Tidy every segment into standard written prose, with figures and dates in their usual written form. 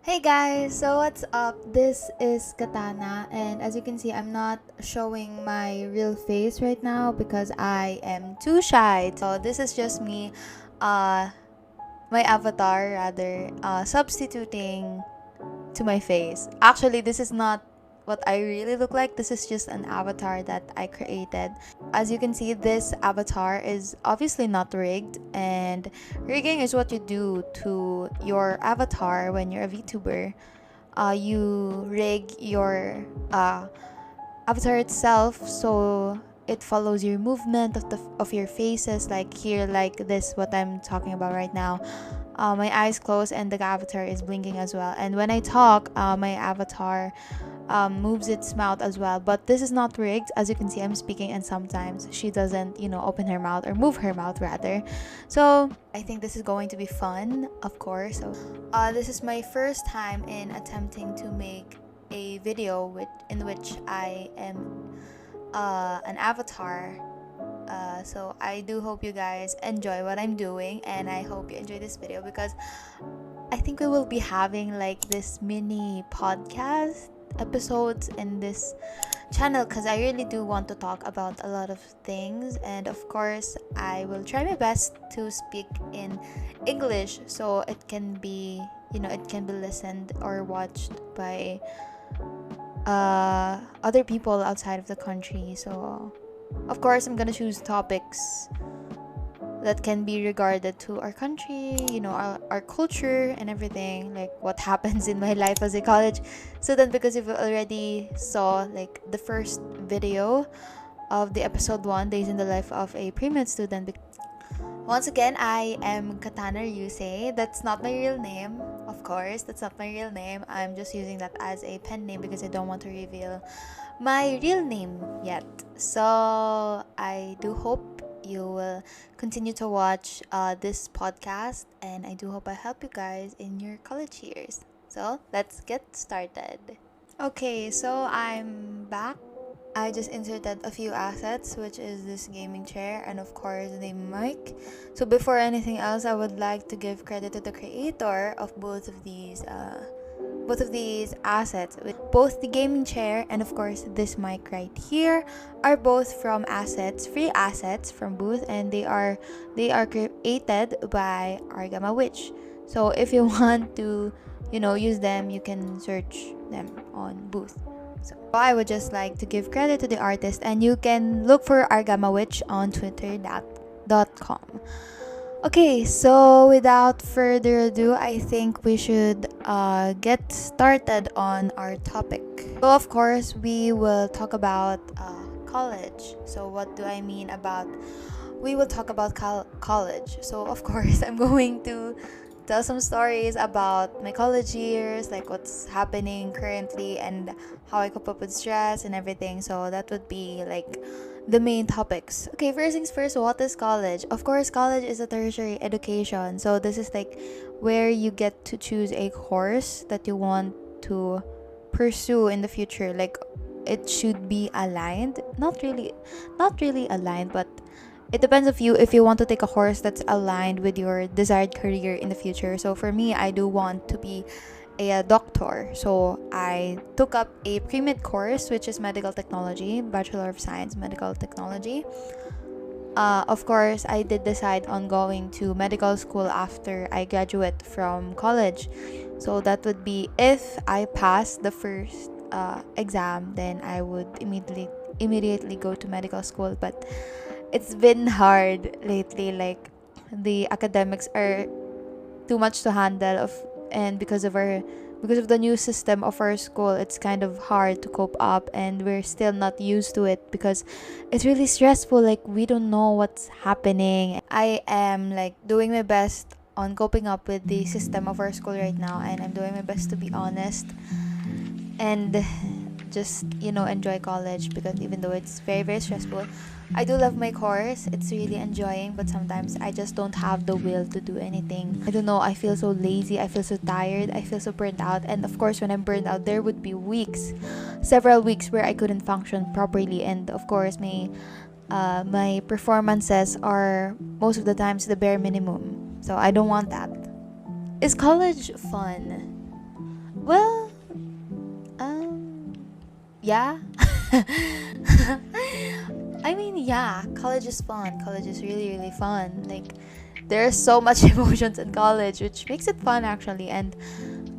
Hey guys, so what's up? This is Katana, and as you can see, I'm not showing my real face right now because I am too shy. So this is just me, my avatar rather, substituting to my face. Actually, this is not what I really look like. This is just an avatar that I created. As you can see, this avatar is obviously not rigged, and rigging is what you do to your avatar when you're a VTuber. You rig your avatar itself so it follows your movement of your faces, like here, like this, what I'm talking about right now. My eyes closed and the avatar is blinking as well, and when I talk, my avatar moves its mouth as well. But this is not rigged. As you can see, I'm speaking and sometimes she doesn't, open her mouth or move her mouth rather. So I think this is going to be fun, of course. So this is my first time in attempting to make a video in which I am an avatar. So I do hope you guys enjoy what I'm doing, and I hope you enjoy this video because I think we will be having like this mini podcast episodes in this channel because I really do want to talk about a lot of things, and of course I will try my best to speak in English so it can be listened or watched by other people outside of the country. So of course I'm gonna choose topics that can be regarded to our country, our culture and everything, like what happens in my life as a college student, because if you already saw like the first video of the episode 1, Days in the Life of a Premed Student. Once again, I am Katana Coser. That's not my real name, of course. That's not my real name. I'm just using that as a pen name because I don't want to reveal my real name yet. So I do hope you will continue to watch this podcast, and I do hope I help you guys in your college years. So let's get started. Okay, so I'm back. I just inserted a few assets, which is this gaming chair and of course the mic. So before anything else, I would like to give credit to the creator of both of these assets. Both the gaming chair and of course this mic right here are both from free assets from Booth, and they are created by Argama Witch. So if you want to use them, you can search them on Booth. So I would just like to give credit to the artist, and you can look for Argama Witch on twitter.com. Okay, so without further ado, I think we should get started on our topic. So of course, we will talk about college. So what do I mean about we will talk about college? So of course, I'm going to tell some stories about my college years, like what's happening currently and how I cope up with stress and everything. So that would be like the main topics. Okay, first things first, what is college? Of course, college is a tertiary education. So this is like where you get to choose a course that you want to pursue in the future. Like it should be aligned. Not really aligned, but it depends of you if you want to take a course that's aligned with your desired career in the future. So for me, I do want to be a doctor. So I took up a premed course, which is medical technology, Bachelor of Science, medical technology. Of course, I did decide on going to medical school after I graduate from college. So that would be if I pass the first exam, then I would immediately go to medical school. But it's been hard lately, like the academics are too much to handle and because of the new system of our school, it's kind of hard to cope up, and we're still not used to it because it's really stressful. Like we don't know what's happening. I am like doing my best on coping up with the system of our school right now, and I'm doing my best to be honest and just enjoy college, because even though it's very, very stressful, I do love my course. It's really enjoying, but sometimes I just don't have the will to do anything. I don't know, I feel so lazy, I feel so tired, I feel so burnt out. And of course, when I'm burnt out, there would be several weeks where I couldn't function properly. And of course, my performances are most of the times the bare minimum. So I don't want that. Is college fun? Well, yeah. I mean, yeah, college is fun. College is really, really fun. Like, there's so much emotions in college, which makes it fun actually. And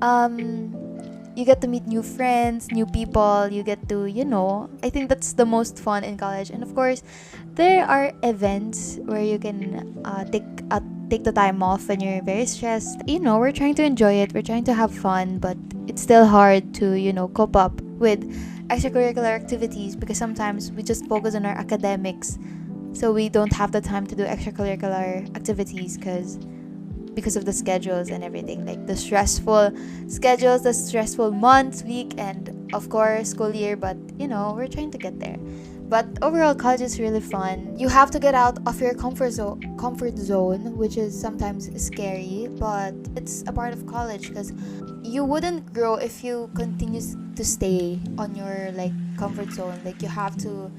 um, you get to meet new friends, new people. You get to, I think that's the most fun in college. And of course, there are events where you can take the time off when you're very stressed. We're trying to enjoy it. We're trying to have fun, but it's still hard to, cope up with extracurricular activities because sometimes we just focus on our academics, so we don't have the time to do extracurricular activities because of the schedules and everything, like the stressful schedules, the stressful months, week, and of course school year. But we're trying to get there. But overall, college is really fun. You have to get out of your comfort zone, which is sometimes scary, but it's a part of college because you wouldn't grow if you continue to stay on your comfort zone. Like, you have to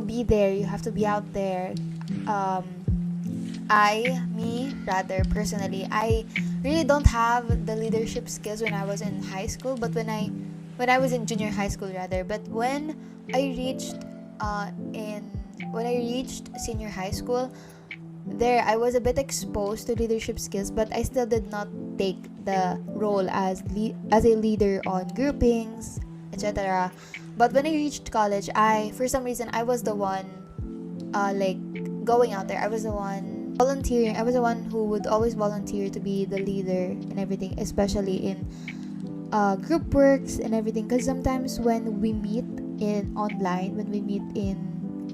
be there, you have to be out there. Personally, I really don't have the leadership skills when I was in high school, but when I was in junior high school rather. But when I reached senior high school, there I was a bit exposed to leadership skills, but I still did not take the role as a leader on groupings, etc. But when I reached college, for some reason I was the one going out there. I was the one volunteering. I was the one who would always volunteer to be the leader and everything, especially in group works and everything. Because sometimes when we meet in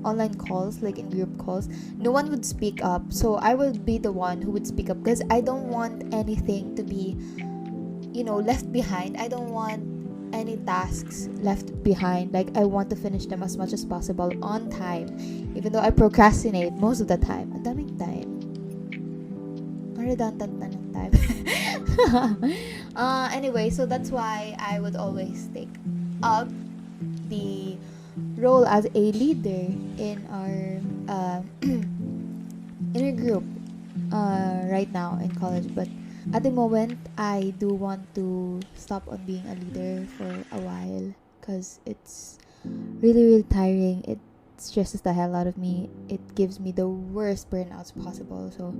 online calls, like in group calls, no one would speak up. So I would be the one who would speak up because I don't want anything to be, left behind. I don't want any tasks left behind. Like, I want to finish them as much as possible on time, even though I procrastinate most of the time. Ang daming time. Redundant na ng time. Anyway, so that's why I would always take up the role as a leader in our group right now in college. But at the moment, I do want to stop on being a leader for a while because it's really, really tiring. It stresses the hell out of me. It gives me the worst burnouts possible. So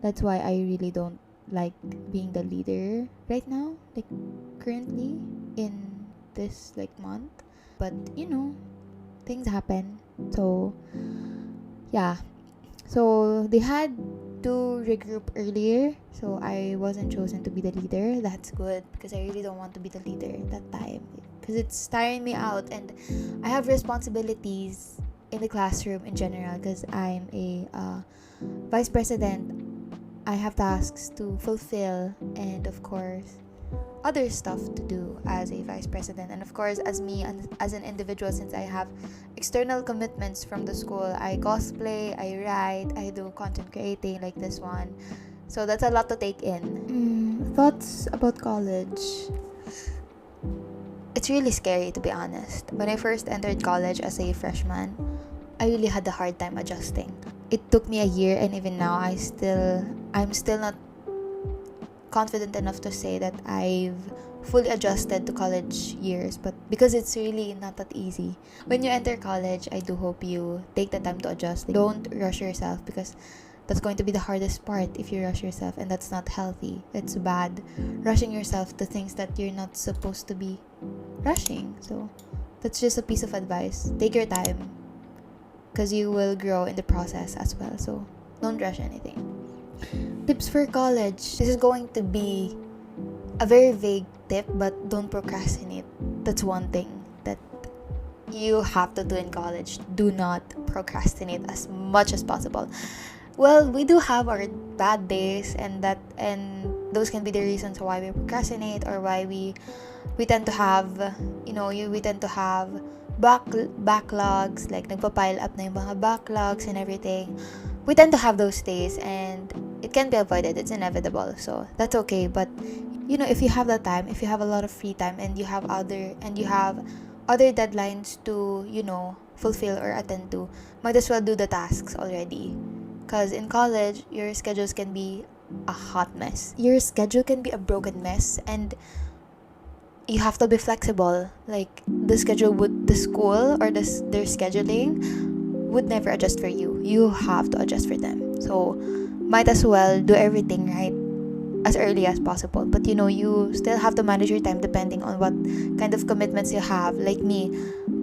that's why I really don't like being the leader right now, like currently in this month. But things happen. So yeah, so they had to regroup earlier, so I wasn't chosen to be the leader. That's good because I really don't want to be the leader that time because it's tiring me out, and I have responsibilities in the classroom in general because I'm a vice president. I have tasks to fulfill, and of course other stuff to do as a vice president. And of course, as me and as an individual, since I have external commitments from the school, I cosplay, I write, I do content creating like this one. So that's a lot to take in. Thoughts about college? It's really scary, to be honest. When I first entered college as a freshman, I really had a hard time adjusting. It took me a year, and even now I'm still not confident enough to say that I've fully adjusted to college years, but because it's really not that easy. When you enter college, I do hope you take the time to adjust. Don't rush yourself because that's going to be the hardest part if you rush yourself, and that's not healthy. It's bad rushing yourself to things that you're not supposed to be rushing. So that's just a piece of advice. Take your time because you will grow in the process as well. So don't rush anything. Tips for college. This is going to be a very vague tip, but don't procrastinate. That's one thing that you have to do in college. Do not procrastinate as much as possible. Well, we do have our bad days, and those can be the reasons why we procrastinate, or why we tend to have, we tend to have backlogs, like nagpa-pile up na yung mga backlogs and everything. We tend to have those days, and it can be avoided. It's inevitable, so that's okay. But if you have the time, if you have a lot of free time, and you have other deadlines to fulfill or attend to, might as well do the tasks already. Because in college, your schedules can be a hot mess. Your schedule can be a broken mess, and you have to be flexible. Like the school or their scheduling would never adjust for you. You have to adjust for them. So might as well do everything right as early as possible. But you still have to manage your time depending on what kind of commitments you have. Like me,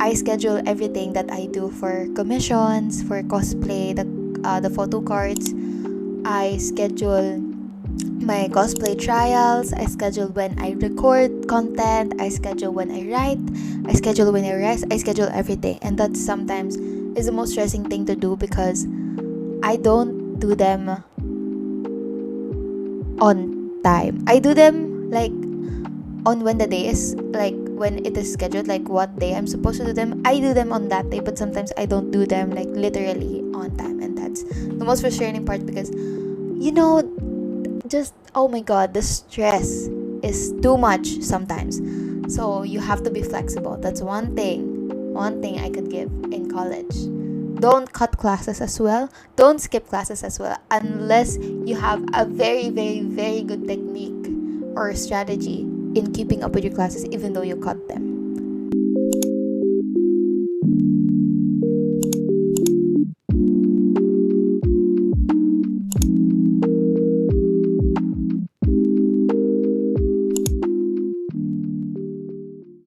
I schedule everything that I do for commissions, for cosplay, the photo cards. I schedule my cosplay trials. I schedule when I record content. I schedule when I write. I schedule when I rest. I schedule everything. And that sometimes is the most stressing thing to do because I don't do them on time. I do them like on when the day is, like when it is scheduled, like what day I'm supposed to do them. I do them on that day, but sometimes I don't do them like literally on time. And that's the most frustrating part because just oh my god, the stress is too much sometimes. So you have to be flexible. That's one thing I could give in college. Don't cut classes as well. Don't skip classes as well unless you have a very, very, very good technique or strategy in keeping up with your classes even though you cut them.